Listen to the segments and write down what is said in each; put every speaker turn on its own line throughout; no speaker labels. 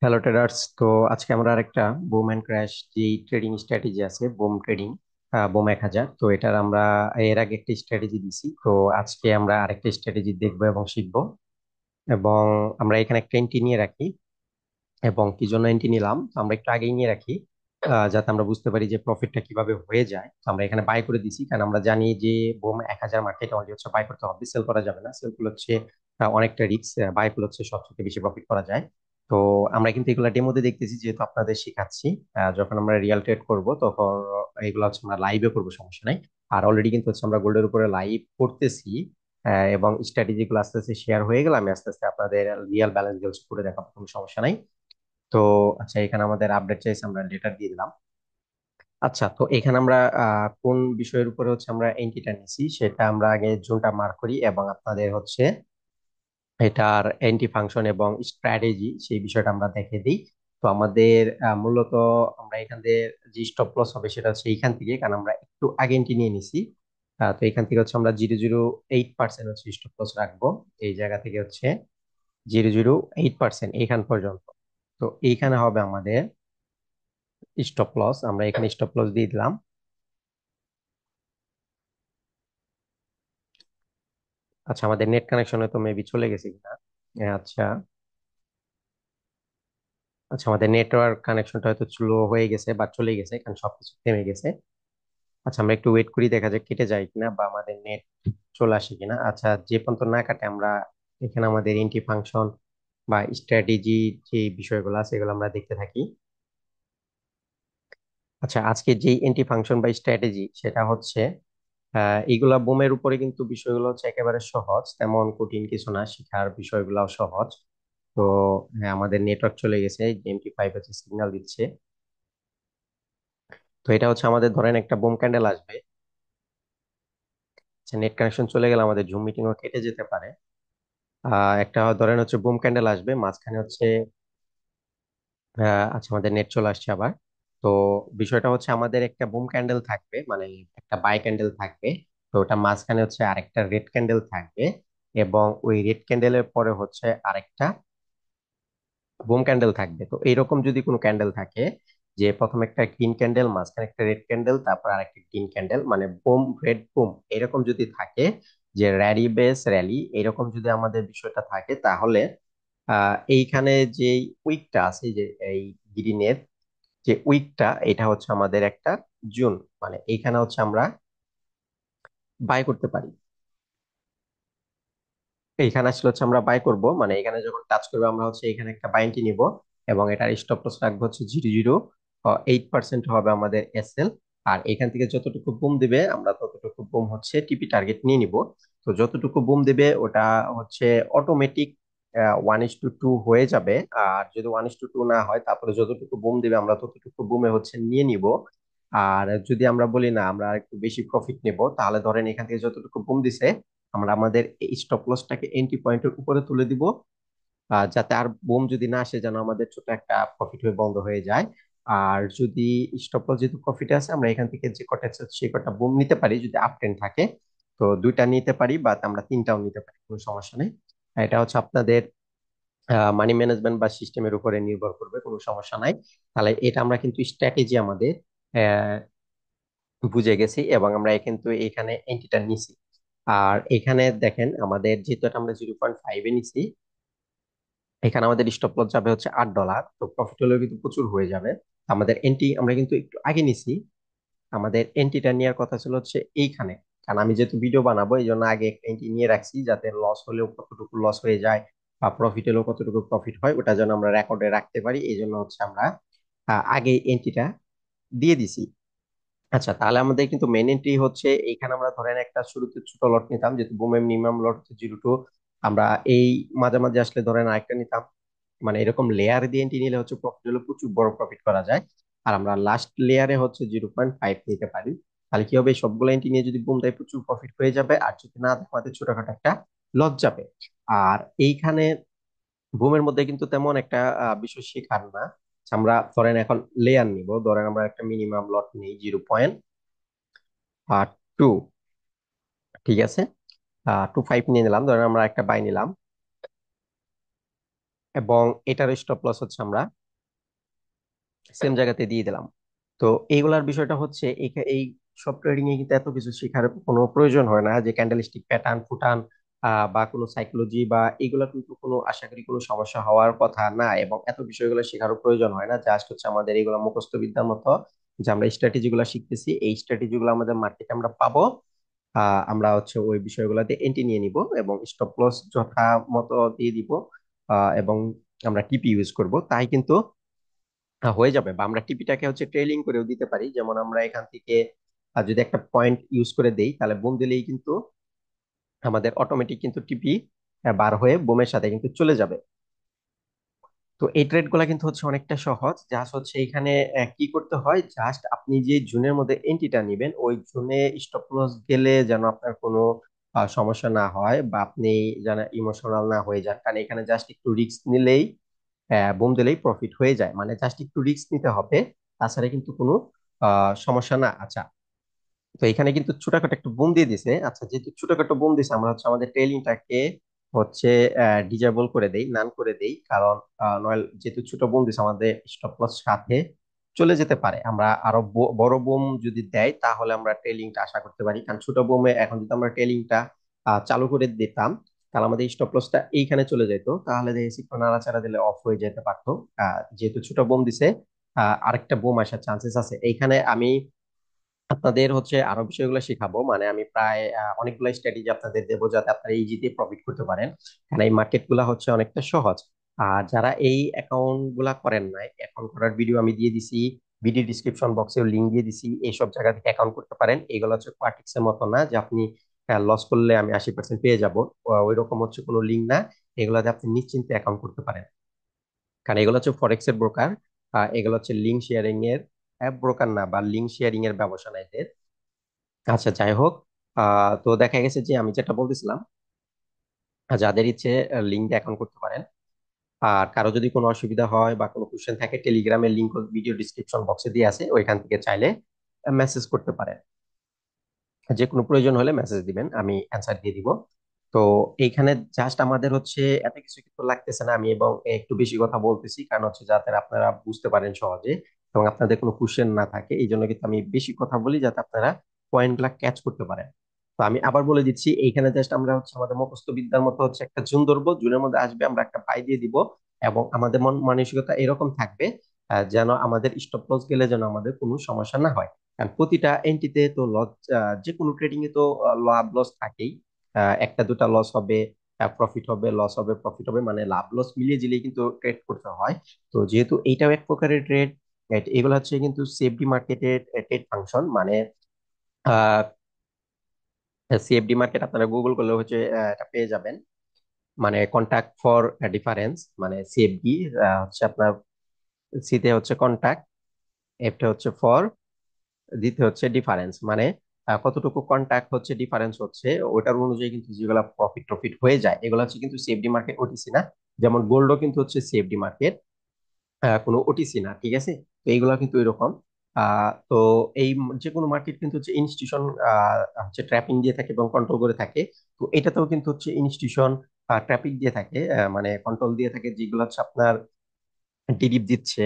Hello traders. তো আজকে আমরা আরেকটা বুম অ্যান্ড ক্র্যাশ যে ট্রেডিং স্ট্র্যাটেজি আছে, বুম ট্রেডিং, বুম 1000। তো এটার আমরা এর আগে একটা স্ট্র্যাটেজি দিছি। তো আজকে আমরা আরেকটা স্ট্র্যাটেজি দেখবো এবং শিখবো। এবং আমরা এখানে একটা এন্ট্রি নিয়ে রাখি। এবং কি জন্য এন্ট্রি নিলাম তো আমরা একটু আগেই নিয়ে রাখি, যাতে আমরা বুঝতে পারি যে প্রফিটটা কিভাবে হয়ে যায়। তো আমরা এখানে বাই করে দিছি, কারণ আমরা জানি যে বুম 1000 মার্কেট অনলি হচ্ছে বাই করতে হবে, সেল করা যাবে না। সেল গুলো হচ্ছে অনেকটা রিস্ক, বাই গুলো হচ্ছে সবচেয়ে বেশি প্রফিট করা যায়। তো আমরা কিন্তু এগুলা ডেমোতে দেখতেছি, যেহেতু আপনাদের শেখাচ্ছি। যখন আমরা রিয়াল ট্রেড করব তখন এগুলো হচ্ছে আমরা লাইভে করবো, সমস্যা নাই। আর অলরেডি কিন্তু হচ্ছে আমরা গোল্ডের উপরে লাইভ করতেছি। এবং স্ট্র্যাটেজি গুলো আস্তে আস্তে শেয়ার হয়ে গেলে আমি আস্তে আস্তে আপনাদের রিয়াল ব্যালেন্স দিয়ে করে দেখাবো, কোনো সমস্যা নাই। তো আচ্ছা, এখানে আমাদের আপডেট চাইছে, আমরা ডেটা দিয়ে দিলাম। আচ্ছা, তো এখানে আমরা কোন বিষয়ের উপরে হচ্ছে আমরা এন্ট্রিটা নিছি সেটা আমরা আগে জোনটা মার্ক করি, এবং আপনাদের হচ্ছে এটার এন্ট্রি ফাংশন এবং স্ট্র্যাটেজি সেই বিষয়টা আমরা দেখে দিই। তো আমাদের মূলত আমরা এখান থেকে যে স্টপ লস হবে সেটা হচ্ছে এইখান থেকে, কারণ আমরা একটু আগে এন্ট্রি নিয়ে নিছি। তো এখান থেকে হচ্ছে আমরা 0.08% হচ্ছে স্টপ লস রাখবো। এই জায়গা থেকে হচ্ছে 0.08% এইখান পর্যন্ত। তো এইখানে হবে আমাদের স্টপ লস। আমরা এখানে স্টপ লস দিয়ে দিলাম। আচ্ছা, আমাদের নেট কানেকশনে তো মেবি চলে গেছে কিনা। আচ্ছা। আচ্ছা, আমাদের নেটওয়ার্ক কানেকশনটা হয়তো স্লো হয়ে গেছে বা চলে গেছে, কারণ সবকিছু থেমে গেছে। আচ্ছা, আমরা একটু ওয়েট করি, দেখা যাক কেটে যায় কিনা বা আমাদের নেট চলে আসে কিনা। আচ্ছা, যে পর্যন্ত না কাটে আমরা এখানে আমাদের এন্ট্রি ফাংশন বা স্ট্র্যাটেজি যে বিষয়গুলো আছে এগুলো আমরা দেখতে থাকি। আচ্ছা, আজকে যে এন্ট্রি ফাংশন বা স্ট্র্যাটেজি সেটা হচ্ছে এইগুলা বোমের উপরে, কিন্তু বিষয়গুলো হচ্ছে একেবারে সহজ, তেমন কঠিন কিছু না, শেখার বিষয়গুলাও সহজ। তো হ্যাঁ, আমাদের নেটওয়ার্ক চলে গেছে, MT5 হচ্ছে সিগন্যাল দিচ্ছে। তো এটা হচ্ছে আমাদের ধরেন একটা বুম ক্যান্ডেল আসবে। আচ্ছা, নেট কানেকশন চলে গেলে আমাদের জুম মিটিংও কেটে যেতে পারে। একটা ধরেন হচ্ছে বুম ক্যান্ডেল আসবে, মাঝখানে হচ্ছে আচ্ছা, আমাদের নেট চলে আসছে আবার। তো বিষয়টা হচ্ছে আমাদের একটা বুম ক্যান্ডেল থাকবে, মানে একটা বাই ক্যান্ডেল থাকবে। তো ওটা মাঝখানে হচ্ছে আরেকটা রেড ক্যান্ডেল থাকবে, এবং ওই রেড ক্যান্ডেলের পরে হচ্ছে আরেকটা বুম ক্যান্ডেল থাকবে। তো এইরকম যদি কোনো ক্যান্ডেল থাকে, যে প্রথমে একটা গ্রিন ক্যান্ডেল, মাঝখানে একটা রেড ক্যান্ডেল, তারপর আরেকটা গ্রিন ক্যান্ডেল, মানে বুম রেড বুম এরকম যদি থাকে, যে র্যালি বেস র্যালি এরকম যদি আমাদের বিষয়টা থাকে, তাহলে এইখানে যে উইকটা আছে, যে এই গ্রিনের যে উইকটা, এটা হচ্ছে আমাদের একটা জুন, মানে এইখানে হচ্ছে আমরা বাই করতে পারি। এইখানে আসলে হচ্ছে আমরা বাই করব, মানে এখানে যখন টাচ করবে আমরা হচ্ছে এখানে একটা বাইন্টি নিব, এবং এটার স্টপ লস রাখবো হচ্ছে 0.08% হবে আমাদের SL। আর এখান থেকে যতটুকু বুম দিবে আমরা ততটুকু বুম হচ্ছে টিপি টার্গেট নিয়ে নিব। তো যতটুকু বুম দিবে ওটা হচ্ছে অটোমেটিক 1:2 হয়ে যাবে। আর যদি 1:2 না হয়, তারপরে যতটুকু বুম দিবে আমরা ততটুকু বুমে হচ্ছে নিয়ে নিব। আর যদি আমরা বলি না আমরা একটু বেশি প্রফিট নেব, তাহলে ধরেন এখান থেকে যতটুকু বুম দিছে আমরা আমাদের এই স্টপ লসটাকে এন্ট্রি পয়েন্টের উপরে তুলে দিব, যাতে আর বুম যদি না আসে, যেন আমাদের ছোট একটা প্রফিট হয়ে বন্ধ হয়ে যায়। আর যদি স্টপ লস যেহেতু প্রফিটে আছে, আমরা এখান থেকে যে কটা আছে সেই কটা বুম নিতে পারি, যদি আপ ট্রেন্ড থাকে। তো দুইটা নিতে পারি বা আমরা তিনটাও নিতে পারি, কোনো সমস্যা নেই। এটা হচ্ছে আপনাদের মানি ম্যানেজমেন্ট বা সিস্টেমের উপরে নির্ভর করবে, কোনো সমস্যা নাই। তাহলে এটা আমরা কিন্তু স্ট্র্যাটেজি আমাদের বুঝে গেছি, এবং আমরা কিন্তু এখানে এন্ট্রিটা নিছি। আর এখানে দেখেন, আমাদের যেহেতু এটা আমরা 0.5-এ নিছি, এখানে আমাদের স্টপ লস যাবে হচ্ছে $8। তো প্রফিট হলেও কিন্তু প্রচুর হয়ে যাবে। আমাদের এন্ট্রি আমরা কিন্তু একটু আগে নিছি। আমাদের এন্ট্রিটা নেওয়ার কথা ছিল হচ্ছে এইখানে, কারণ আমি যেহেতু ভিডিও বানাবো এই জন্য আগে একটা এন্ট্রি নিয়ে রাখছি, যাতে লস হলেও কতটুকু লস হয়ে যায় বা প্রফিট হলেও কতটুকু প্রফিট হয় ওটা যেন আমরা রেকর্ডে রাখতে পারি। এই জন্য হচ্ছে আমরা আগে এন্ট্রিটা দিয়ে দিছি। আচ্ছা, তাহলে আমাদের কিন্তু মেন এন্ট্রি হচ্ছে এইখানে, আমরা ধরেন একটা শুরুতে ছোট লট নিতাম, যেহেতু বুমের মিনিমাম লট হচ্ছে 0.2। আমরা এই মাঝামাঝি আসলে ধরেন আরেকটা নিতাম, মানে এরকম লেয়ার দিয়ে এন্ট্রি নিলে হচ্ছে প্রফিট হলে প্রচুর বড় প্রফিট করা যায়। আর আমরা লাস্ট লেয়ারে হচ্ছে 0.5 নিতে পারি। তাহলে কি হবে, সবগুলো এন্ট্রি নিয়ে যদি বুম দেয় প্রচুর প্রফিট হয়ে যাবে, আর যদি না দেয় আমাদের ছোটখাটো একটা লস যাবে। আর এইখানে বুমের মধ্যে কিন্তু তেমন একটা বিষয় শেখার না। আমরা ধরেন এখন লেয়ার নিব, ধরেন আমরা একটা মিনিমাম লট নিই 0.2। ঠিক আছে, 2.5 নিয়ে নিলাম, ধরেন আমরা একটা বাই নিলাম। এবং এটার স্টপ লস হচ্ছে আমরা সেম জায়গাতে দিয়ে দিলাম। তো এইগুলার বিষয়টা হচ্ছে এই সব ট্রেডিং এ কিন্তু এত কিছু শেখার কোনো প্রয়োজন হয় না, যে ক্যান্ডেলস্টিক প্যাটার্ন ফুটান বা কোনো সাইকোলজি বা এগুলা কিন্তু কোনো আশা করি কোনো সমস্যা হওয়ার কথা না, এবং এত বিষয়গুলো শেখারও প্রয়োজন হয় না। জাস্ট হচ্ছে আমাদের এগুলো মুখস্থ বিদ্যার মতো, যে আমরা স্ট্র্যাটেজি গুলো শিখতেছি, এই স্ট্র্যাটেজি গুলো আমাদের মার্কেটে আমরা পাবো। আমরা হচ্ছে ওই বিষয়গুলোতে এন্ট্রি নিয়ে নিব এবং স্টপ লস যথা মতো দিয়ে দিব। এবং আমরা টিপি ইউজ করব, তাই কিন্তু হয়ে যাবে। বা আমরা টিপিটাকে হচ্ছে ট্রেলিং করেও দিতে পারি, যেমন আমরা এখান থেকে যদি একটা পয়েন্ট ইউজ করে দেই, তাহলে বুম দিলেই কিন্তু আমাদের অটোমেটিক কিন্তু টিপি বার হয়ে বুমের সাথে কিন্তু চলে যাবে। তো এই ট্রেড গুলা কিন্তু হচ্ছে অনেকটা সহজ। জাস্ট হচ্ছে এখানে কি করতে হয়, জাস্ট আপনি যে জোনের মধ্যে এন্ট্রিটা নিবেন ওই জোনে স্টপ লস গেলে যেন আপনার কোনো সমস্যা না হয়, বা আপনি যেন ইমোশনাল না হয়ে যান, কারণ এখানে জাস্ট একটু রিস্ক নিলেই বুম দিলেই প্রফিট হয়ে যায়। মানে জাস্ট একটু রিস্ক নিতে হবে, তাছাড়া কিন্তু কোনো সমস্যা না। আচ্ছা, তো এখানে কিন্তু ছোটখাটো একটা বুম দিয়ে দিছে। আচ্ছা, যেহেতু ছোটখাটো বুম দিছে, আমরা হচ্ছে আমাদের টেইলিংটাকে হচ্ছে ডিজেবল করে দেই, নান করে দেই, কারণ নয় যেহেতু ছোট বুম দিছে আমাদের স্টপ লস সাথে চলে যেতে পারে। আমরা আরো বড় বুম যদি দেয় তাহলে আমরা টেইলিংটা আশা করতে পারি, কারণ ছোট বুমে এখন যদি আমরা টেইলিংটা চালু করে দিতাম, তাহলে আমাদের স্টপ লসটা এইখানে চলে যেত, তাহলে দেখেছি একটু নাড়াচাড়া দিলে অফ হয়ে যেতে পারতো। যেহেতু ছোট বুম দিছে, আরেকটা বুম আসার চান্সেস আছে এইখানে। আমি আপনাদের হচ্ছে আরো বিষয়গুলো শিখাবো, মানে আমি প্রায় অনেকগুলো স্ট্র্যাটেজি আপনাদের দেবো, যাতে আপনারা ইজিতে প্রফিট করতে পারেন, কারণ এই মার্কেট গুলা হচ্ছে অনেকটা সহজ। আর যারা এই অ্যাকাউন্ট গুলা করেন নাই, অ্যাকাউন্ট করার ভিডিও আমি দিয়ে দিছি, ভিডিও ডিসক্রিপশন বক্সেও লিঙ্ক দিয়ে দিছি, এইসব জায়গা থেকে অ্যাকাউন্ট করতে পারেন। এগুলো হচ্ছে কোয়াটিক্স এর মতো না যে আপনি লস করলে আমি 80% পেয়ে যাবো, ওই রকম হচ্ছে কোনো লিঙ্ক না। এগুলাতে আপনি নিশ্চিন্তে অ্যাকাউন্ট করতে পারেন, কারণ এগুলো হচ্ছে ফরেক্স এর ব্রোকার। এগুলো হচ্ছে লিঙ্ক শেয়ারিং এর অ্যাপ ব্রোকার না, বা লিঙ্ক শেয়ারিং এর ব্যবসা নাই এদের। আচ্ছা, যাই হোক, তো দেখা গেছে যে আমি যেটা বলতেছিলাম, যাদের ইচ্ছে লিঙ্ক দিয়ে অ্যাকাউন্ট করতে পারেন। আর কারো যদি কোনো অসুবিধা হয় বা কোনো কোশ্চেন থাকে, টেলিগ্রামের লিঙ্ক ভিডিও ডিসক্রিপশন বক্সে দিয়ে আছে, ওইখান থেকে চাইলে মেসেজ করতে পারেন। যে কোনো প্রয়োজন হলে মেসেজ দিবেন, আমি অ্যান্সার দিয়ে দিব। তো এইখানে জাস্ট আমাদের হচ্ছে এত কিছু কিন্তু লাগতেছে না, আমি এবং একটু বেশি কথা বলতেছি কারণ হচ্ছে যাতে আপনারা বুঝতে পারেন সহজে এবং আপনাদের কোনো কোশ্চেন না থাকে, এই জন্য কিন্তু আমি বেশি কথা বলি, যাতে আপনারা পয়েন্ট গুলা ক্যাচ করতে পারেন। তো আমি আবার বলে দিচ্ছি, এইখানে জাস্ট আমরা হচ্ছে আমাদের মুখস্থ বিদ্যার মতো হচ্ছে একটা জুন ধরবো, জুনের মধ্যে আসবে আমরা একটা বাই দিয়ে দিব, এবং আমাদের মন মানসিকতা এরকম থাকবে যেন আমাদের স্টপ লস গেলে যেন আমাদের কোনো সমস্যা না হয়। কারণ প্রতিটা এন্ট্রিতে তো লস, যে কোনো ট্রেডিং এ তো লাভ লস থাকেই। একটা দুটা লস হবে, প্রফিট হবে, লস হবে, প্রফিট হবে, মানে লাভ লস মিলিয়ে জিলিয়ে কিন্তু ট্রেড করতে হয়। তো যেহেতু এইটাও এক প্রকারের ট্রেড, এগুলো হচ্ছে কিন্তু সেফডি মার্কেটের ট্রেড ফাংশন। মানে সিএফডি মার্কেট আপনারা গুগল করলে হচ্ছে এটা পেয়ে যাবেন। মানে কন্ট্যাক্ট ফর ডিফারেন্স, মানে সিএফডি হচ্ছে আপনার, সিতে হচ্ছে কন্ট্যাক্ট, এফটা হচ্ছে ফর, দিতে হচ্ছে ডিফারেন্স। মানে কতটুকু কন্ট্যাক্ট হচ্ছে ডিফারেন্স হচ্ছে ওটার অনুযায়ী কিন্তু যেগুলো প্রফিট টফিট হয়ে যায়, এগুলো হচ্ছে কিন্তু সেফডি মার্কেট, ওটিসি না। যেমন গোল্ডও কিন্তু হচ্ছে সেফডি মার্কেট, কোনো ওটিসি না, ঠিক আছে। তো এইগুলো কিন্তু এরকম। তো এই যে কোনো মার্কেট কিন্তু হচ্ছে ইনস্টিটিউশন হচ্ছে ট্র্যাপিং দিয়ে থাকে এবং কন্ট্রোল করে থাকে। তো এটাতেও কিন্তু হচ্ছে ইনস্টিটিউশন ট্র্যাপিং দিয়ে থাকে, মানে কন্ট্রোল দিয়ে থাকে, যেগুলো হচ্ছে আপনার ডিডিপ দিচ্ছে।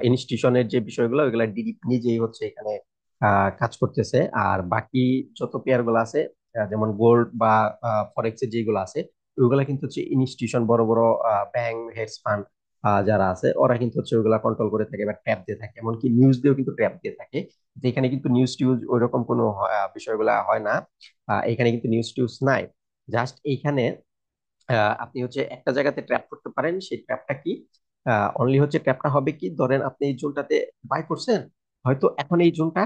ইনস্টিটিউশনের যে বিষয়গুলো ওইগুলা ডিডিপ নিজেই হচ্ছে এখানে কাজ করতেছে। আর বাকি যত পেয়ার গুলো আছে, যেমন গোল্ড বা ফরেক্স এর যেগুলো আছে, ওইগুলা কিন্তু হচ্ছে ইনস্টিটিউশন, বড় বড় ব্যাংক, হেডজ ফান্ড যারা আছে, ওরা কিন্তু হচ্ছে ওইগুলা কন্ট্রোল করে থাকে বা ট্যাপ দিয়ে থাকে, এমনকি নিউজ দিয়েও কিন্তু ট্যাপ দিয়ে থাকে। যেখানে কিন্তু নিউজ টিউজ ওইরকম কোনো বিষয়গুলা হয় না। এখানে কিন্তু নিউজ টিউজ নাই। জাস্ট এইখানে আপনি হচ্ছে একটা জায়গাতে ট্র্যাপ করতে পারেন। সেই ট্র্যাপটা কি, অনলি হচ্ছে ট্র্যাপটা হবে কি, ধরেন আপনি এই জোনটাতে বাই করছেন, হয়তো এখন এই জোনটা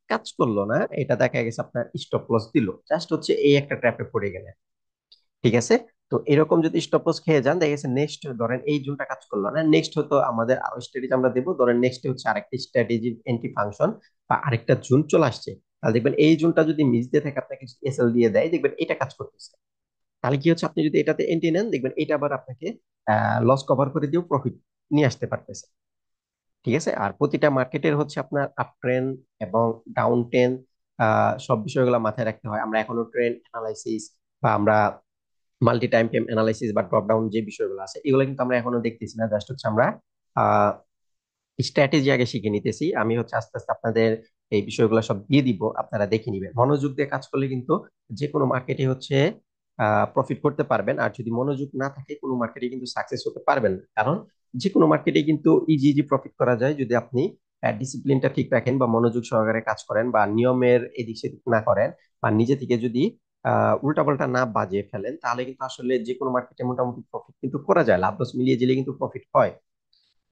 কাজ করলো না, এটা দেখা গেছে আপনার স্টপ লস দিল, জাস্ট হচ্ছে এই একটা ট্র্যাপে পড়ে গেলেন, ঠিক আছে। তো এরকম যদি স্টপ লস খেয়ে যান, দেখা গেছে নেক্সট ধরেন এই জোনটা কাজ করলো না, নেক্সট হয়তো আমাদের আরো স্ট্র্যাটেজি আমরা দেবো, ধরেন নেক্সট হচ্ছে আরেকটা স্ট্র্যাটেজি এন্টি ফাংশন বা আরেকটা জোন চলে আসছে, তাহলে দেখবেন এই জোনটা যদি মিস দিয়ে থাকে, আপনাকে এসএল দিয়ে দেয়, দেখবেন এটা কাজ করতেছে। তাহলে কি হচ্ছে, আপনি যদি এটাতে এন্ট্রি নেন, দেখবেন এটা আবার আপনাকে লস কভার করে দিয়েও প্রফিট নিয়ে আসতে পারতেছে, ঠিক আছে। আর প্রতিটা মার্কেটের হচ্ছে আপনার আপ ট্রেন্ড এবং ডাউন ট্রেন্ড, সব বিষয়গুলো মাথায় রাখতে হয়। আমরা এখনো ট্রেন্ড অ্যানালাইসিস বা আমরা মাল্টি টাইম ফ্রেম অ্যানালাইসিস বা ড্রপ ডাউন যে বিষয়গুলো আছে এগুলো কিন্তু আমরা এখনো দেখতেছি না, জাস্ট হচ্ছে আমরা স্ট্র্যাটেজি আগে শিখে নিতেছি। আমি হচ্ছে আস্তে আস্তে আপনাদের এই বিষয়গুলো সব দিয়ে দিব, আপনারা দেখে নিবেন। মনোযোগ দিয়ে কাজ করলে কিন্তু যে কোনো মার্কেটে হচ্ছে প্রফিট করতে পারবেন। আর যদি মনোযোগ না থাকে কোনো মার্কেটে কিন্তু সাকসেস হতে পারবেন না, কারণ যে কোনো মার্কেটে কিন্তু ইজি ইজি প্রফিট করা যায় যদি আপনি ডিসিপ্লিনটা ঠিক রাখেন বা মনোযোগ সহকারে কাজ করেন বা নিয়মের এদিক সেদিক না করেন বা নিজে থেকে যদি উল্টাপাল্টা না বাজিয়ে ফেলেন, তাহলে কিন্তু আসলে যে কোনো মার্কেটে মোটামুটি প্রফিট কিন্তু করা যায়, লাভ লস মিলিয়ে দিলে কিন্তু প্রফিট হয়।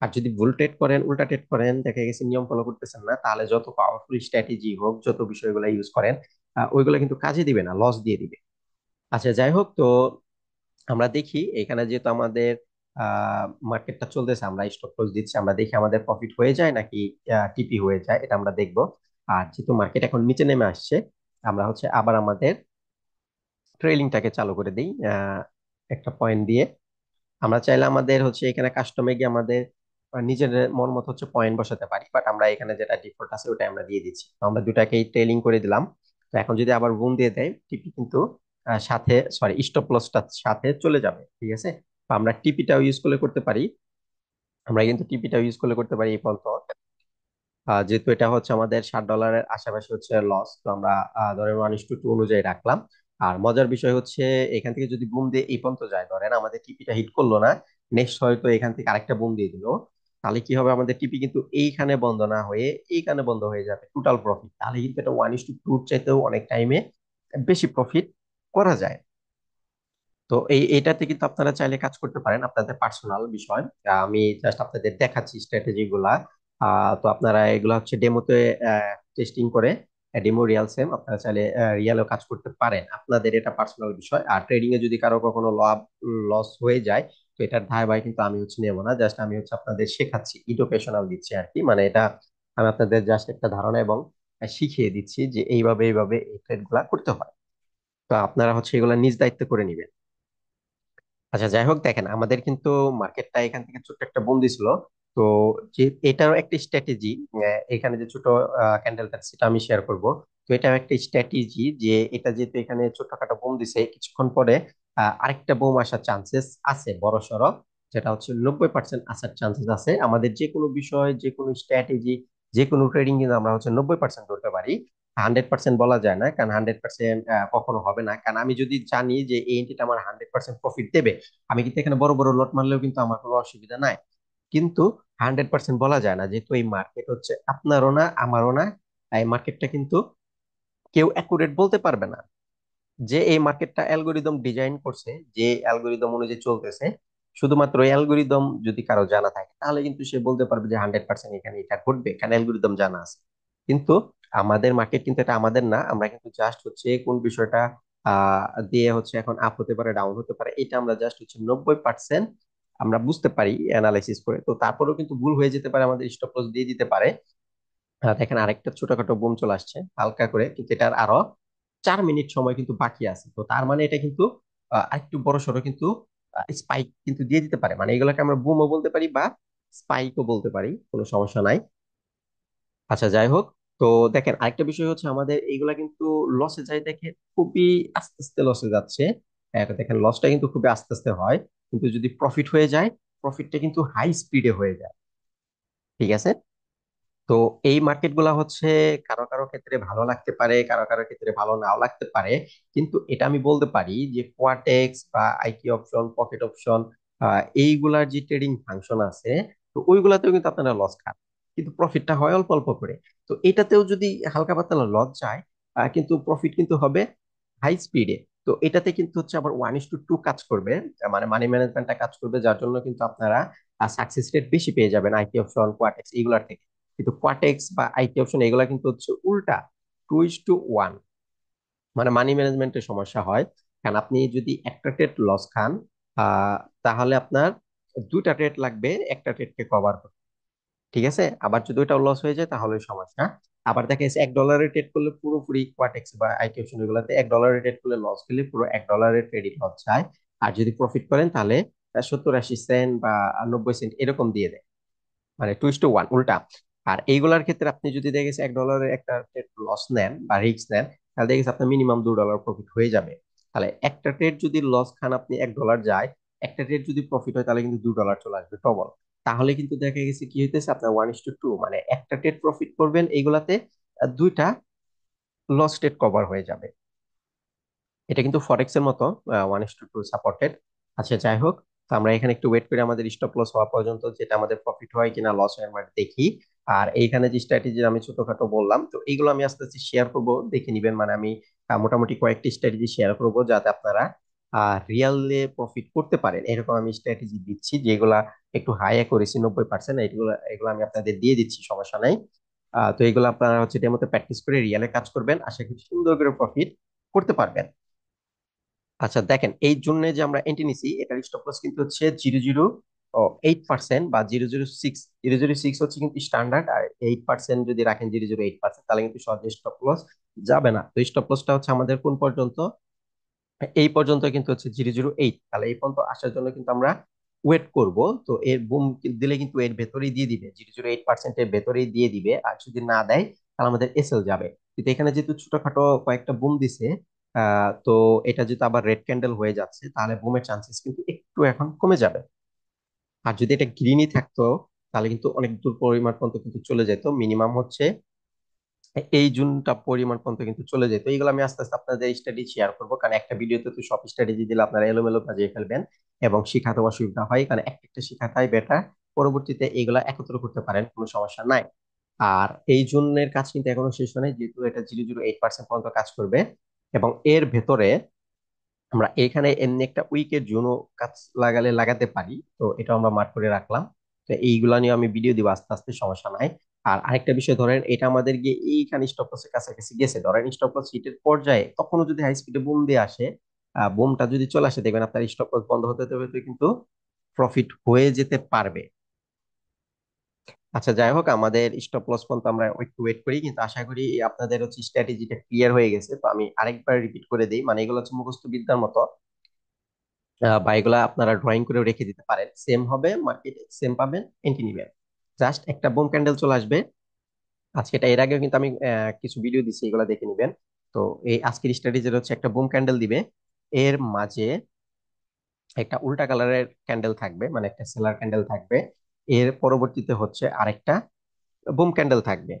আর যদি ভুল ট্রেড করেন, উল্টা ট্রেড করেন, দেখা গেছে নিয়ম ফলো করতেছেন না, তাহলে যত পাওয়ারফুল স্ট্র্যাটেজি হোক, যত বিষয়গুলো ইউজ করেন, ওইগুলো কিন্তু কাজে দিবে না, লস দিয়ে দিবে। আচ্ছা, যাই হোক, তো আমরা দেখি এখানে যেহেতু আমাদের মার্কেটটা চলতেছে, আমরা স্টপ লস দিচ্ছি, আমরা দেখি আমাদের প্রফিট হয়ে যায় নাকি টিপি হয়ে যায়, এটা আমরা দেখবো। আর যেহেতু মার্কেট এখন নিচে নেমে আসছে, আমরা হচ্ছে আবার আমাদের ট্রেলিংটাকে চালু করে দিই একটা পয়েন্ট দিয়ে। আমরা চাইলে আমাদের হচ্ছে এখানে কাস্টমে গিয়ে আমাদের নিজের মন মতো হচ্ছে পয়েন্ট বসাতে পারি, বাট আমরা এখানে যেটা ডিফল্ট আছে ওটা আমরা দিয়ে দিচ্ছি। তো আমরা দুটাকেই ট্রেলিং করে দিলাম। তো এখন যদি আবার বুম দিয়ে দেয়, টিপি কিন্তু সাথে, সরি, স্টপ লসটার সাথে চলে যাবে, ঠিক আছে। তো আমরা টিপিটাও ইউজ করলে করতে পারি, আমরা কিন্তু টিপিটাও ইউজ করলে করতে পারি এই পর্যন্ত। যেহেতু এটা হচ্ছে আমাদের $60 আশেপাশে হচ্ছে লস, তো আমরা ধরেন 1:2 অনুযায়ী রাখলাম। আর মজার বিষয় হচ্ছে এখান থেকে যদি বুম দিয়ে এই পর্যন্ত যায়, ধরেন আমাদের টিপিটা হিট করলো না, নেক্সট হয়তো এখান থেকে আরেকটা বুম দিয়ে দিল, তাহলে কি হবে, আমাদের টিপি কিন্তু এইখানে বন্ধ না হয়ে এইখানে বন্ধ হয়ে যাবে, টোটাল প্রফিট। তাহলে কিন্তু এটা 1:2 চাইতেও অনেক টাইমে বেশি প্রফিট করা যায়। তো এটাতে কিন্তু আপনারা চাইলে কাজ করতে পারেন, আপনাদের পার্সোনাল বিষয়। আমি জাস্ট আপনাদের দেখাচ্ছি স্ট্র্যাটেজি গুলা। তো আপনারা এগুলা হচ্ছে ডেমোতে টেস্টিং করে, ডেমো রিয়াল সেম, আপনারা চাইলে রিয়ালও কাজ করতে পারেন, আপনাদের এটা পার্সোনাল বিষয়। আর ট্রেডিং এ যদি কারো কখনো লাভ লস হয়ে যায়, তো এটার দায় কিন্তু আমি হচ্ছে নেবো না, জাস্ট আমি হচ্ছে আপনাদের শেখাচ্ছি, এডুকেশনাল দিচ্ছি আর কি, মানে এটা আমি আপনাদের জাস্ট একটা ধারণা এবং শিখিয়ে দিচ্ছি যে এইভাবে এইভাবে এই ট্রেড গুলা করতে হয়। তো আপনারা হচ্ছে এগুলা নিজ দায়িত্ব করে নিবেন। আচ্ছা, যাই হোক, দেখেন আমাদের কিন্তু মার্কেটটা এখান থেকে ছোট্ট একটা বন্দি ছিল। তো যে এটারও একটা স্ট্র্যাটেজি, এখানে যে ছোট ক্যান্ডেলটা সেটা আমি শেয়ার করব। তো এটাও একটা স্ট্র্যাটেজি যে এটা যেহেতু এখানে ছোটখাটো বোম দিছে, কিছুক্ষণ পরে আরেকটা বোম আসার চান্সেস আছে বড় সড়ো, যেটা হচ্ছে 90% আসার চান্সেস আছে। আমাদের যে কোনো বিষয়, যে কোনো স্ট্র্যাটেজি, যে কোনো ট্রেডিং কিন্তু আমরা হচ্ছে 90% ধরতে পারি, 100% বলা যায় না, কারণ 100% কখনো হবে না। কারণ আমি যদি জানি যে এই এন্ট্রিটা আমার 100% প্রফিট দেবে, আমি কিন্তু এখানে বড় বড় লট মারলেও কিন্তু আমার কোনো অসুবিধা নাই। কিন্তু 100% বলা যায় না, যেহেতু এই মার্কেট হচ্ছে আপনারও না আমারও না, এই মার্কেটটা কিন্তু কেউ অ্যাকুরেট বলতে পারবে না। যে এই মার্কেটটা অ্যালগোরিদম ডিজাইন করছে, যে অ্যালগোরিদম অনুযায়ী চলতেছে, শুধুমাত্র এই অ্যালগোরিদম যদি কারো জানা থাকে, তাহলে কিন্তু সে বলতে পারবে যে 100% এখানে এটা ঘটবে, কারণ অ্যালগোরিদম জানা আছে। কিন্তু আমাদের মার্কেট কিন্তু এটা আমাদের না, আমরা কিন্তু জাস্ট হচ্ছে কোন বিষয়টা দিয়ে হচ্ছে এখন আপ হতে পারে, ডাউন হতে পারে, এটা আমরা জাস্ট হচ্ছে 90% আমরা বুঝতে পারি অ্যানালাইসিস করে। তো তারপরেও কিন্তু ভুল হয়ে যেতে পারে, আমাদের স্টপ লস দিয়ে দিতে পারে। দেখেন আরেকটা ছোটখাটো বুম চলে আসছে হালকা করে, কিন্তু এটার আরো 4 মিনিট সময় কিন্তু বাকি আছে। তো তার মানে এটা কিন্তু আরেকটু বড় সড়ো কিন্তু স্পাইক কিন্তু দিয়ে দিতে পারে, মানে এগুলোকে আমরা বুমও বলতে পারি বা স্পাইকও বলতে পারি, কোনো সমস্যা নাই। আচ্ছা, যাই হোক, তো দেখেন আরেকটা বিষয় হচ্ছে আমাদের এইগুলা কিন্তু লসে যায়, দেখে খুবই আস্তে আস্তে লসে যাচ্ছে। দেখেন লসটা কিন্তু খুবই আস্তে আস্তে হয়, কিন্তু যদি প্রফিট হয়ে যায়, প্রফিটটা কিন্তু হাই স্পিডে হয়ে যায়, ঠিক আছে। তো এই মার্কেট গুলা হচ্ছে কারো কারো ক্ষেত্রে ভালো লাগতে পারে, কারো কারো ক্ষেত্রে ভালো নাও লাগতে পারে, কিন্তু এটা আমি বলতে পারি যে কোয়াটেক্স বা আইটি অপশন, পকেট অপশন, এইগুলার যে ট্রেডিং ফাংশন আছে, তো ওইগুলাতেও কিন্তু আপনারা লস খান, কিন্তু প্রফিটটা হয় অল্প অল্প করে। তো এটাতেও যদি হালকা পাতলা লস যায়, কিন্তু প্রফিট কিন্তু হবে হাই স্পিডে। তো এটাতে কিন্তু হচ্ছে আবার 1:2 কাজ করবে, মানে মানি ম্যানেজমেন্টটা কাজ করবে, যার জন্য কিন্তু আপনারা সাকসেস রেট বেশি পেয়ে যাবেন আইটি অপশন, কোয়াটেক্স এইগুলার থেকে। কিন্তু কোয়াটেক্স বা আইটি অপশন এগুলা কিন্তু হচ্ছে উল্টা, 2:1, মানে মানি ম্যানেজমেন্টের সমস্যা হয়। কারণ আপনি যদি একটা ট্রেড লস খান, আহ তাহলে আপনার দুইটা ট্রেড লাগবে একটা ট্রেডকে কভার করতে, ঠিক আছে। আবার যদি ওইটা লস হয়ে যায় তাহলে সমস্যা। আবার দেখা যাচ্ছে $1 ট্রেড করলে পুরোপুরি কোয়াটেক্স বা আইটি অপশন এগুলোতে $1 ট্রেড করলে লস গেলে পুরো $1 ট্রেডই লস যায়। আর যদি প্রফিট করেন তাহলে 70-80 সেন্ট বা 90 সেন্ট এরকম দিয়ে দেয়, মানে 2:1 উল্টা। আর এইগুলার ক্ষেত্রে আপনি যদি দেখে $1 একটা লস নেন বা রিস্ক নেন, তাহলে দেখেছি আপনার মিনিমাম $2 প্রফিট হয়ে যাবে। তাহলে একটা ট্রেড যদি লস খান আপনি $1 যায়, একটা ট্রেড যদি প্রফিট হয় তাহলে কিন্তু $2 চলে আসবে ডবল। তাহলে কিন্তু দেখা গেছে কি হইতেছে, আপনার 1:2, মানে একটা ট্রেড প্রফিট করবেন এইগুলাতে, দুইটা লস ট্রেড কভার হয়ে যাবে। এটা কিন্তু ফরেক্স এর মতো 1:2 সাপোর্টেড। আচ্ছা যাই হোক, তো আমরা এখানে একটু ওয়েট করে আমাদের স্টপ লস হওয়া পর্যন্ত, যেটা আমাদের প্রফিট হয় কিনা লস হয় আমরা দেখি। আর এইখানে যে স্ট্র্যাটেজি আমি ছোটখাটো বললাম, তো এইগুলো আমি আস্তে আস্তে শেয়ার করব, দেখে নিবেন। মানে আমি মোটামুটি কয়েকটি স্ট্র্যাটেজি শেয়ার করব যাতে আপনারা রিয়ালে প্রফিট করতে পারেন। এরকম আমি স্ট্র্যাটেজি দিচ্ছি যেগুলা একটু হাই করেছি 90%, এগুলো এগুলো আমি আপনাদের দিয়ে দিচ্ছি, সমস্যা নাই। তো এগুলো আপনারা হচ্ছে ডেমোতে প্র্যাকটিস করে রিয়ালে কাজ করবেন, আশা করি সুন্দর করে প্রফিট করতে পারবেন। আচ্ছা দেখেন, এই জন্য যে আমরা এন্ট্রি নিছি, এটার স্টপ লস কিন্তু হচ্ছে 0.08% বা 0.06। 0.06 হচ্ছে কিন্তু স্ট্যান্ডার্ড, আর 8% যদি রাখেন 0.08%, তাহলে কিন্তু সহজে স্টপ লস যাবে না। তো স্টপ লসটা হচ্ছে আমাদের কোন পর্যন্ত, এই পর্যন্ত কিন্তু হচ্ছে 0.08। তাহলে এই পর্যন্ত আসার জন্য কিন্তু আমরা ওয়েট করব। তো এর বুম দিলে কিন্তু এর ভেতরেই দিয়ে দিবে, 0.08%-এর ভেতরেই দিয়ে দিবে। আর যদি না দেয় তাহলে আমাদের এসএল যাবে। কিন্তু এখানে যেহেতু ছোটখাটো কয়েকটা বুম দিছে, তো এটা যদি আবার রেড ক্যান্ডেল হয়ে যাচ্ছে, তাহলে বুমের চান্সেস কিন্তু একটু এখন কমে যাবে। আর যদি এটা গ্রিনই থাকতো তাহলে কিন্তু অনেক দূর পরিমাণ পর্যন্ত কিন্তু চলে যেত, মিনিমাম হচ্ছে এই জুনটা পরিমাণ পর্যন্ত কিন্তু চলে যেত। এইগুলো আমি আস্তে আস্তে আপনাদের স্টাডি শেয়ার করবো, কারণ একটা ভিডিওতে তো সব স্ট্র্যাটেজি দিলে আপনারা এলোমেলো বাজিয়ে ফেলবেন এবং শিখাতে অসুবিধা হয়, কারণ একটা একটা শিখাটাই বেটার। পরবর্তীতে এইগুলা একত্র করতে পারেন, কোনো সমস্যা নাই। আর এই জুনের কাজ কিন্তু এখনো শেষ হয় নাই, যেহেতু এটা 0.08% পর্যন্ত কাজ করবে। এবং এর ভেতরে আমরা এখানে এমনি একটা উইকের জন্য কাজ লাগাতে পারি, তো এটা আমরা মার্ক করে রাখলাম। তো এইগুলা নিয়ে আমি ভিডিও দিব আস্তে আস্তে, সমস্যা নাই। আর আরেকটা বিষয়, ধরেন এটা আমাদের গিয়ে এইখানে স্টপ লসের কাছাকাছি গেছে, ধরেন স্টপ লস হিটের পর্যায়ে তখনও যদি হাই স্পিডে বুম দিয়ে আসে, বুমটা যদি চলে আসে, দেখবেন আপনার স্টপ লস বন্ধ হতে হতে হতে কিন্তু প্রফিট হয়ে যেতে পারবে। আচ্ছা যাই হোক, আমাদের স্টপ লস পর্যন্ত আমরা একটু ওয়েট করি, কিন্তু আশা করি আপনাদের হচ্ছে স্ট্র্যাটেজিটা ক্লিয়ার হয়ে গেছে। তো আমি আরেকবার রিপিট করে দিই, মানে এগুলো হচ্ছে মুখস্থ বিদ্যার মতো, বা এগুলা আপনারা ড্রয়িং করে রেখে দিতে পারেন, সেম হবে, মার্কেটে সেম পাবেন, এন্ট্রি নিবেন। জাস্ট একটা বুম ক্যান্ডেল চলে আসবে। আজকে এটা এর আগেও কিন্তু আমি কিছু ভিডিও দিচ্ছি, এগুলা দেখে নিবেন। তো এই আজকের স্ট্র্যাটেজি হচ্ছে একটা বুম ক্যান্ডেল দিবে, এর মাঝে একটা উল্টা কালারের ক্যান্ডেল থাকবে, মানে একটা সেলার ক্যান্ডেল থাকবে। এর পরবর্তীতে হচ্ছে আরেকটা বুম ক্যান্ডেল থাকবে,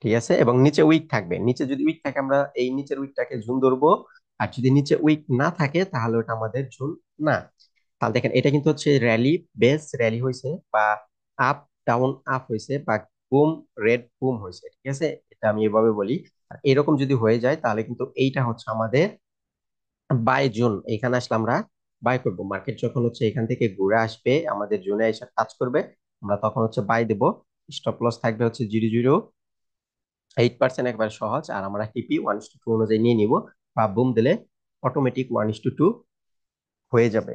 ঠিক আছে? এবং নিচে উইক থাকবে। নিচে যদি উইক থাকে আমরা এই নিচের উইকটাকে জুন ধরবো, আর যদি নিচে উইক না থাকে তাহলে ওটা আমাদের জুন না। তাহলে দেখেন, এটা কিন্তু হচ্ছে র্যালি বেস র্যালি হয়েছে, বা আপ ডাউন আপ হয়েছে, বা বুম রেড বুম হয়েছে, ঠিক আছে? এটা আমি এভাবে বলি। আর এরকম যদি হয়ে যায় তাহলে কিন্তু এইটা হচ্ছে আমাদের বাই জোন। এখানে আসলে আমরা বাই করব, মার্কেট যখন হচ্ছে এখান থেকে ঘুরে আসবে আমাদের জোনে এসে টাচ করবে, আমরা তখন হচ্ছে বাই দেব। স্টপ লস থাকবে হচ্ছে 0.08%, একবার সহজ। আর আমরা টিপি 1:2 অনুযায়ী নিয়ে নিব, বা বুম দিলে অটোমেটিক 1:2 হয়ে যাবে,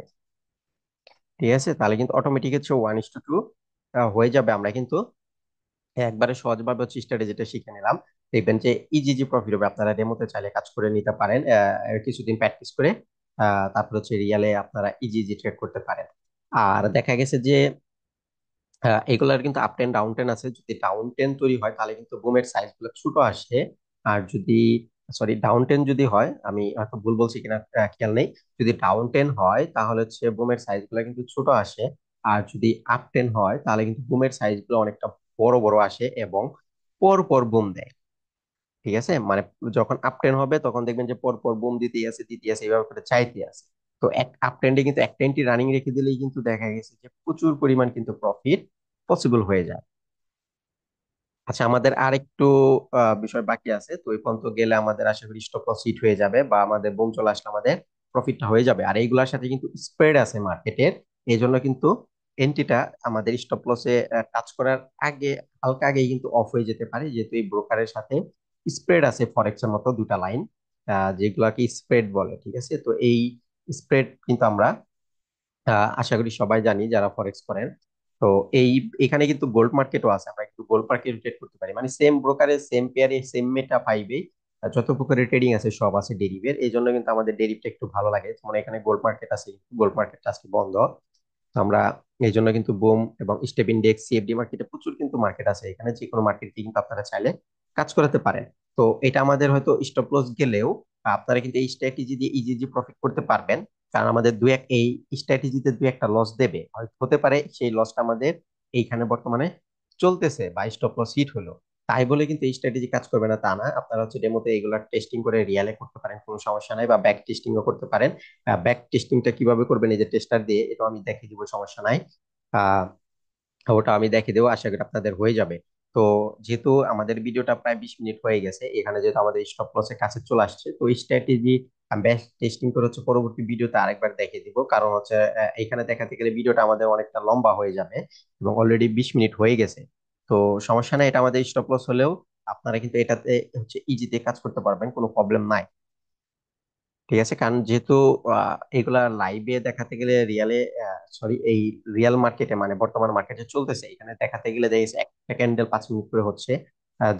ঠিক আছে? তাহলে কিন্তু অটোমেটিক হচ্ছে 1:2 হয়ে যাবে। আমরা কিন্তু একবারে সহজভাবে হচ্ছে স্ট্র্যাটেজিটা শিখে নিলাম। দেখবেন যে ইজি ইজি প্রফিট হবে। আপনারা ডেমোতে চাইলে কাজ করে নিতে পারেন, কিছুদিন প্র্যাকটিস করে। তারপর হচ্ছে রিয়ালে আপনারা ইজি ইজি ট্রেড করতে পারেন। আর দেখা গেছে যে এগুলার কিন্তু আপ টেন ডাউন টেন আছে। যদি ডাউন টেন তৈরি হয় তাহলে কিন্তু বুমের সাইজ গুলো ছোট আসে। আর যদি, সরি, ডাউন টেন যদি হয়, আমি হয়তো ভুল বলছি কিনা খেয়াল নেই, যদি ডাউন টেন হয় তাহলে হচ্ছে বুমের সাইজ গুলো কিন্তু ছোট আসে। আর যদি আপ টেন হয় তাহলে কিন্তু বুমের সাইজ গুলো অনেকটা বড় বড় আসে এবং পর পর বুম দেয়, ঠিক আছে? মানে যখন আপ টেন হবে তখন দেখবেন যে পর পর বুম দিতে আছে এইভাবে করে চাইতে আছে। তো এক আপ টেন্ডে কিন্তু এক টেনটি রানিং রেখে দিলেই কিন্তু দেখা গেছে যে প্রচুর পরিমাণ কিন্তু প্রফিট পসিবল হয়ে যায়। আচ্ছা, আমাদের আরেকটু বিষয় বাকি আছে। তো ওই পর্যন্ত গেলে আমাদের আশা করি স্টপ লস হিট হয়ে যাবে, বা আমাদের বুম চলে আসলে আমাদের প্রফিটটা হয়ে যাবে। আর এইগুলোর সাথে কিন্তু স্প্রেড আছে মার্কেটের, এই জন্য কিন্তু এন্ট্রিটা আমাদের স্টপ লসে টাচ করার আগে, হালকা আগেই কিন্তু অফ হয়ে যেতে পারে, যেহেতু এই ব্রোকারের সাথে স্প্রেড আছে ফরেক্স এর মতো দুটা লাইন, যেগুলাকে স্প্রেড বলে, ঠিক আছে? তো এই স্প্রেড কিন্তু আমরা আশা করি সবাই জানি যারা ফরেক্স করেন। তো এই এখানে কিন্তু গোল্ড মার্কেটও আছে, আমরা কিন্তু গোল্ড মার্কেট ট্রেড করতে পারি, মানে সেম ব্রোকারে সেম পেয়ারে সেম মেটা পাইবে। যত প্রকারের ট্রেডিং আছে সব আছে ডেরিভের, এই জন্য কিন্তু আমাদের ডেরিভটা একটু ভালো লাগে। যেমন এখানে গোল্ড মার্কেট আছে, গোল্ড মার্কেট আজকে বন্ধ। তো আমরা এই জন্য কিন্তু বুম এবং স্টেপ ইন্ডেক্স সিএফডি মার্কেটে প্রচুর কিন্তু মার্কেট আছে, এখানে যে কোনো মার্কেট কিন্তু আপনারা চাইলে কাজ করাতে পারেন। তো এটা আমাদের হয়তো স্টপ লস গেলেও আপনারা কিন্তু এই স্ট্র্যাটেজি দিয়ে ইজি ইজি প্রফিট করতে পারবেন। কারণ আমাদের দু এক এই স্ট্র্যাটেজিতে দু একটা লস দেবে, হয়তো হতে পারে সেই লসটা আমাদের এইখানে বর্তমানে চলতেছে বা স্টপ লস হিট হলো, তাই বলে কিন্তু এই স্ট্র্যাটেজি কাজ করবে না তা না। আপনারা হচ্ছে ডেমোতে এগুলা টেস্টিং করে রিয়ালে করতে পারেন, কোনো সমস্যা নাই, বা ব্যাক টেস্টিংও করতে পারেন। ব্যাক টেস্টিংটা কিভাবে করবেন এই যে টেস্টার দিয়ে, এটা আমি দেখিয়ে দিব, সমস্যা নাই। আহ ওটা আমি দেখিয়ে দেবো, আশা করি আপনাদের হয়ে যাবে। তো যেহেতু আমাদের ভিডিওটা প্রায় 20 মিনিট হয়ে গেছে, এখানে যেহেতু আমাদের স্টপ লসের কাছে চলে আসছে, তো এই স্ট্র্যাটেজি ব্যাক টেস্টিং করে হচ্ছে পরবর্তী ভিডিওতে আরেকবার দেখিয়ে দিব। কারণ হচ্ছে এখানে দেখাতে গেলে ভিডিওটা আমাদের অনেকটা লম্বা হয়ে যাবে, এবং অলরেডি 20 মিনিট হয়ে গেছে। তো সমস্যা নাই, এটা আমাদের স্টপ লস হলেও আপনারা কিন্তু এটাতে হচ্ছে ইজিতে কাজ করতে পারবেন, কোনো প্রবলেম নাই। ঠিক আছে, কারণ যেহেতু এগুলা লাইভে দেখাতে গেলে রিয়ালে, সরি, এই রিয়েল মার্কেটে মানে বর্তমান মার্কেটে চলতেছে, এখানে দেখাতে গেলে দেখেছি একটা ক্যান্ডেল 5 মিনিট করে হচ্ছে,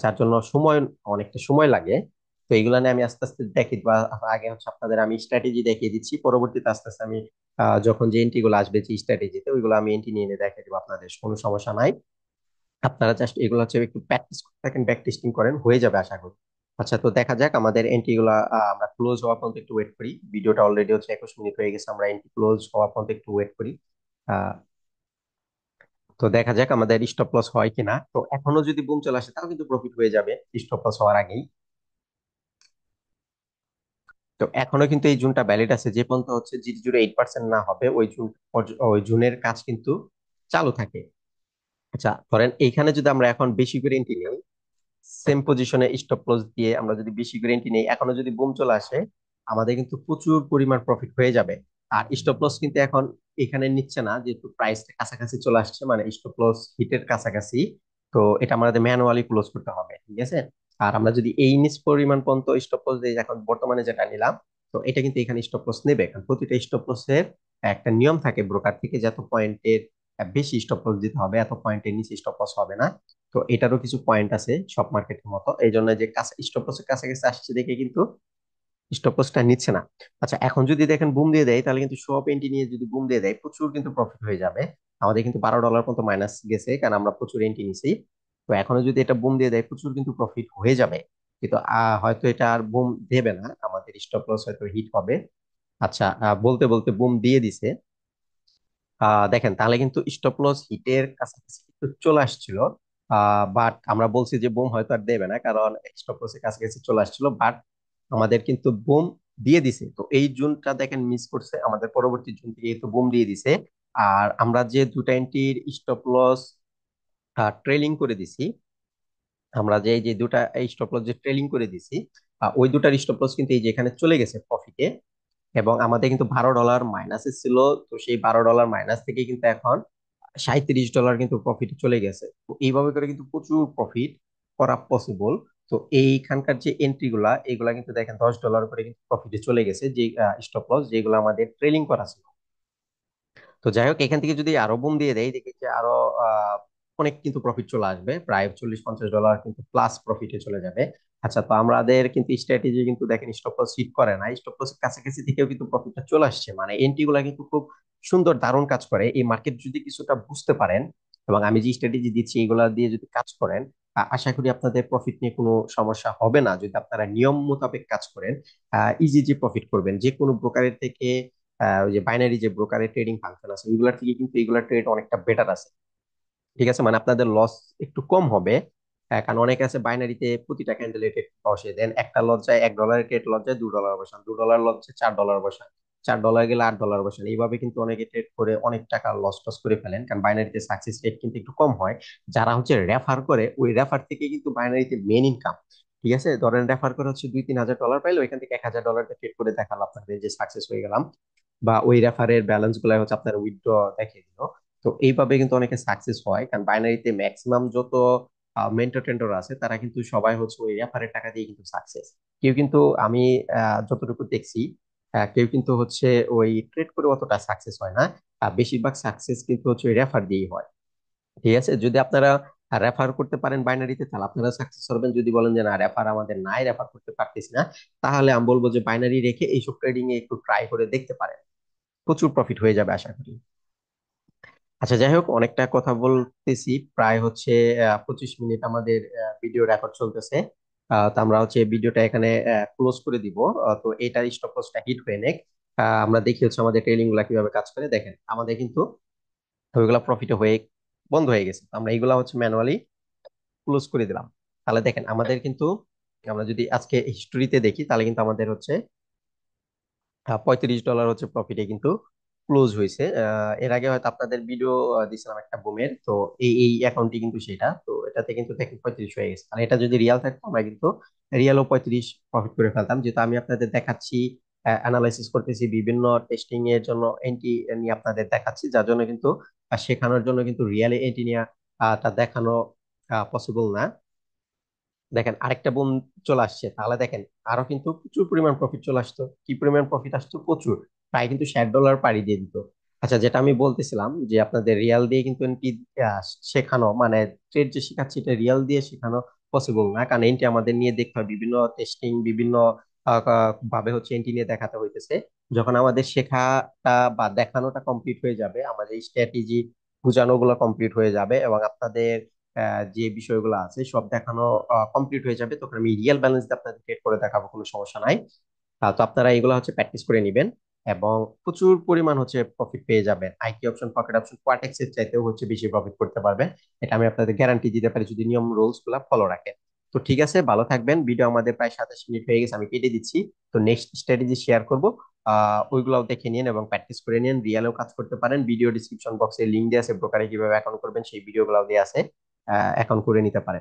যার জন্য সময়, অনেকটা সময় লাগে। তো এইগুলা নিয়ে আমি আস্তে আস্তে দেখি, বা আগে হচ্ছে আপনাদের আমি স্ট্র্যাটেজি দেখিয়ে দিচ্ছি, পরবর্তীতে আস্তে আস্তে আমি যখন যে এন্ট্রি গুলো আসবে যে স্ট্র্যাটেজিতে, ওইগুলো আমি এন্ট্রি নিয়ে নিয়ে দেখিয়ে দিব আপনাদের, কোনো সমস্যা নাই। আপনারা জাস্ট এগুলো হচ্ছে একটু প্র্যাকটিস করতে থাকেন, ব্যাক টেস্টিং করেন, হয়ে যাবে আশা করি। আচ্ছা, তো দেখা যাক আমাদের এন্ট্রি গুলা, আমরা ক্লোজ হওয়া পর্যন্ত একটু ওয়েট করি। ভিডিওটা অলরেডি হচ্ছে 21 মিনিট হয়ে গেছে, আমরা এন্ট্রি ক্লোজ হওয়া পর্যন্ত একটু ওয়েট করি। আহ, তো দেখা যাক আমাদের স্টপ লস হয় কিনা। তো এখনো যদি বুম চলে আসে তাও কিন্তু প্রফিট হয়ে যাবে স্টপ লস হওয়ার আগেই। তো এখনো কিন্তু এই জুনটা ভ্যালিড আছে, যে পর্যন্ত হচ্ছে 0.8% না হবে ওই জুন, ওই জুনের কাজ কিন্তু চালু থাকে। আচ্ছা, ধরেন এইখানে যদি আমরা এখন বেশি করে এন্ট্রি নিই, সেম পজিশনে স্টপ লস দিয়ে আমরা যদি বেশি করে এন্ট্রি নেই, এখনো যদি বুম চলে আসে, আমাদের কিন্তু প্রচুর পরিমাণ প্রফিট হয়ে যাবে। আর স্টপ লস কিন্তু এখন এখানে নিচ্ছে না, যেহেতু প্রাইসটা কাছাকাছি চলে আসছে, মানে স্টপ লস হিটের কাছাকাছি। তো এটা আমাদের ম্যানুয়ালি ক্লোজ করতে হবে, ঠিক আছে। আর আমরা যদি এই নিচ পরিমাণ পর্যন্ত স্টপ লস দিই, এখন বর্তমানে যেটা নিলাম, তো এটা কিন্তু এখানে স্টপ লস নেবে, কারণ প্রতিটা স্টপ লসের একটা নিয়ম থাকে ব্রোকার থেকে, যে এত পয়েন্টের বেশি স্টপ লস দিতে হবে, এত পয়েন্টের নিচে স্টপ লস হবে না। তো এটারও কিছু পয়েন্ট আছে সব মার্কেটের মতো, এই জন্য যে কাছে স্টপ লসের কাছাকাছি আসছে দেখে কিন্তু স্টপ লসটা নিচ্ছে না। আচ্ছা, এখন যদি দেখেন বুম দিয়ে দেয়, তাহলে কিন্তু সব এন্ট্রি নিয়ে যদি বুম দিয়ে দেয়, প্রচুর কিন্তু প্রফিট হয়ে যাবে। আমাদের কিন্তু $12 পর্যন্ত মাইনাস গেছে, কারণ আমরা প্রচুর এন্ট্রি নিছি। তো এখনো যদি এটা বুম দিয়ে দেয়, প্রচুর কিন্তু প্রফিট হয়ে যাবে। কিন্তু হয়তো এটা আর বুম দেবে না, আমাদের স্টপ লস হয়তো হিট হবে। আচ্ছা, বলতে বলতে বুম দিয়ে দিছে। দেখেন তাহলে কিন্তু স্টপ লস হিটের কাছাকাছি একটু চলে আসছিল, বাট আমরা বলছি যে বুম হয়তো আর দেবে না, কারণ স্টপ লসের কাছাকাছি চলে আসছিল, বাট আমাদের কিন্তু বুম দিয়ে দিছে। তো এই জুনটা দেখেন মিস করছে, আমাদের পরবর্তী জুন থেকে তো বুম দিয়ে দিছে। আর আমরা যে দুটা এন্ট্রির স্টপ লস ট্রেলিং করে দিছি, আমরা যে এই যে দুটা স্টপ লস যে ট্রেলিং করে দিছি, ওই দুটার স্টপ লস কিন্তু এই যে এখানে চলে গেছে প্রফিটে। এবং আমাদের কিন্তু $12 মাইনাসে ছিল, তো সেই $12 মাইনাস থেকে কিন্তু এখন $37 কিন্তু প্রফিট চলে গেছে। তো এইভাবে করে কিন্তু প্রচুর প্রফিট করা পসিবল। তো এইখানকার যে এন্ট্রি গুলা, এগুলা কিন্তু দেখেন $10 করে কিন্তু প্রফিটে চলে গেছে, যে স্টপ লস যেগুলো আমাদের ট্রেলিং করা ছিল। তো যাই হোক, এখান থেকে যদি আরো বুম দিয়ে দেয়, দেখি যে আরো আহ, অনেক কিন্তু প্রফিট চলে আসবে, প্রায় $40-50 কিন্তু প্লাস প্রফিটে চলে যাবে। আচ্ছা, তো আমাদের কিন্তু স্ট্র্যাটেজি কিন্তু দেখেন স্টপ লস হিট করে না, স্টপ লস কাছাকাছি থেকেও কিন্তু প্রফিটটা চলে আসছে, মানে এন্ট্রি গুলা কিন্তু খুব সুন্দর দারুণ কাজ করে। এই মার্কেট যদি কিছুটা বুঝতে পারেন, এবং আমি যে স্ট্র্যাটেজি দিচ্ছি এগুলা দিয়ে যদি কাজ করেন, আশা করি আপনাদের প্রফিট নিয়ে কোনো সমস্যা হবে না, যদি আপনারা নিয়ম মোতাবেক কাজ করেন। ইজি যে প্রফিট করবেন যে কোনো ব্রোকারের থেকে। ওই যে বাইনারি যে ব্রোকারের ট্রেডিং ফাংশন আছে, ওইগুলোর থেকে কিন্তু এগুলার ট্রেড অনেকটা বেটার আছে। ঠিক আছে, মানে আপনাদের লস একটু কম হবে। কারণ অনেকে আছে বাইনারিতে প্রতিটা ক্যান্ডেলে ট্রেড বসে দেন, একটা লস যায় $1, ট্রেড লস যায় $2 বসান, $2 লস যায় $4 বসান, $4 গেলে $8 বসান, এইভাবে কিন্তু অনেকে ট্রেড করে অনেক টাকা লস টস করে ফেলেন, কারণ বাইনারিতে সাকসেস রেট কিন্তু একটু কম হয়। যারা হচ্ছে রেফার করে, ওই রেফার থেকে কিন্তু বাইনারিতে মেন ইনকাম। ঠিক আছে, ধরেন রেফার করে হচ্ছে $2-3 হাজার পাইলো, ওইখান থেকে $1,000 ট্রেড করে দেখালো আপনাদের যে সাকসেস হয়ে গেলাম, বা ওই রেফারের ব্যালেন্স গুলো হচ্ছে আপনার উইথড্র দেখিয়ে দিল। তো এইভাবে কিন্তু অনেকে সাকসেস হয়, কারণ বাইনারিতে ম্যাক্সিমাম যত মেন্টর টেন্টর আছে, তারা কিন্তু সবাই হচ্ছে ওই রেফারের টাকা দিয়ে কিন্তু সাকসেস। কেউ কিন্তু আমি যতটুকু দেখছি, কেউ কিন্তু হচ্ছে ওই ট্রেড করে অতটা সাকসেস হয় না। বেশিরভাগ সাকসেস কিন্তু হচ্ছে ওই রেফার দিয়েই হয়। ঠিক আছে, যদি আপনারা রেফার করতে পারেন বাইনারিতে, তাহলে আপনারা সাকসেস হবেন। যদি বলেন যে না, রেফার আমাদের নাই, রেফার করতে পারতেছি না, তাহলে আমি বলবো যে বাইনারি রেখে এইসব ট্রেডিং এ একটু ট্রাই করে দেখতে পারেন, প্রচুর প্রফিট হয়ে যাবে আশা করি। আচ্ছা, যাই হোক, অনেকটা কথা বলতেছি, প্রায় হচ্ছে 25 মিনিট আমাদের ভিডিও রেকর্ড চলতেছে। তো আমরা হচ্ছে ভিডিওটা এখানে ক্লোজ করে দিব। তো এটার স্টপ লসটা হিট হয়ে নেক। আমরা দেখি হচ্ছে আমাদের ট্রেলিং গুলা কিভাবে কাজ করে। দেখেন আমাদের কিন্তু ওইগুলা প্রফিটে হয়ে বন্ধ হয়ে গেছে। তো আমরা এইগুলা হচ্ছে ম্যানুয়ালি ক্লোজ করে দিলাম। তাহলে দেখেন আমাদের কিন্তু, আমরা যদি আজকে হিস্টোরিতে দেখি তাহলে কিন্তু আমাদের হচ্ছে $35 হচ্ছে প্রফিটে কিন্তু ক্লোজ হয়েছে। এর আগে হয়তো আপনাদের ভিডিও দিছিলাম একটা বুমের, তো এই এই অ্যাকাউন্টটি কিন্তু সেটা, তো এটাতে কিন্তু দেখেন 35 হয়ে গেছে। আর এটা যদি রিয়াল থাকতো আমরা কিন্তু রিয়ালও 35 প্রফিট করে ফেলতাম, যেহেতু আমি আপনাদের দেখাচ্ছি, অ্যানালাইসিস করতেছি, বিভিন্ন টেস্টিং এর জন্য এন্ট্রি নিয়ে আপনাদের দেখাচ্ছি, যার জন্য কিন্তু শেখানোর জন্য কিন্তু রিয়ালে এন্ট্রি নিয়ে তা দেখানো পসিবল না। দেখেন আরেকটা বুম চলে আসছে, তাহলে দেখেন আরো কিন্তু প্রচুর পরিমাণ প্রফিট চলে আসতো। কি পরিমাণ প্রফিট আসতো, প্রচুর, প্রায় কিন্তু $60 পাড়ি দিয়ে দিত। আচ্ছা, যেটা আমি বলতেছিলাম যে আপনাদের রিয়াল দিয়ে কিন্তু এন্ট্রি শেখানো, মানে ট্রেড যে শেখাচ্ছি এটা রিয়াল দিয়ে শেখানো পসিবল না, কারণ এন্ট্রি আমাদের নিয়ে দেখতে হয়, বিভিন্ন টেস্টিং, বিভিন্ন ভাবে হচ্ছে এন্ট্রি নিয়ে দেখাতে হইতেছে। যখন আমাদের শেখাটা বা দেখানোটা কমপ্লিট হয়ে যাবে, আমাদের স্ট্র্যাটেজি বোঝানো গুলো কমপ্লিট হয়ে যাবে, এবং আপনাদের যে বিষয়গুলো আছে সব দেখানো কমপ্লিট হয়ে যাবে, তখন আমি রিয়েল ব্যালেন্স দিয়ে আপনাদের ক্রিয়েট করে দেখাবো, কোনো সমস্যা নাই। তো আপনারা এগুলো হচ্ছে প্র্যাকটিস করে নেবেন, এবং প্রচুর পরিমাণ হচ্ছে প্রফিট পেয়ে যাবেন। IT option, pocket option, Quotex এর চাইতেও হচ্ছে বেশি প্রফিট করতে পারবেন। এটা আমি আপনাদের গ্যারান্টি দিতে পারি যদি নিয়ম রুলস গুলা ফলো রাখেন। তো ঠিক আছে, ভালো থাকবেন। ভিডিও আমাদের প্রায় 27 মিনিট হয়ে গেছে, আমি কেটে দিচ্ছি। তো নেক্সট স্ট্র্যাটেজি শেয়ার করবো, ওইগুলাও দেখে নিন এবং প্র্যাকটিস করে নিন। রিয়ালেও কাজ করতে পারেন। ভিডিও ডিসক্রিপশন বক্সে লিঙ্ক দেওয়া আছে, ব্রোকারে কিভাবে অ্যাকাউন্ট করবেন সেই ভিডিও গুলাও দেওয়া আছে, অ্যাকাউন্ট করে নিতে পারেন।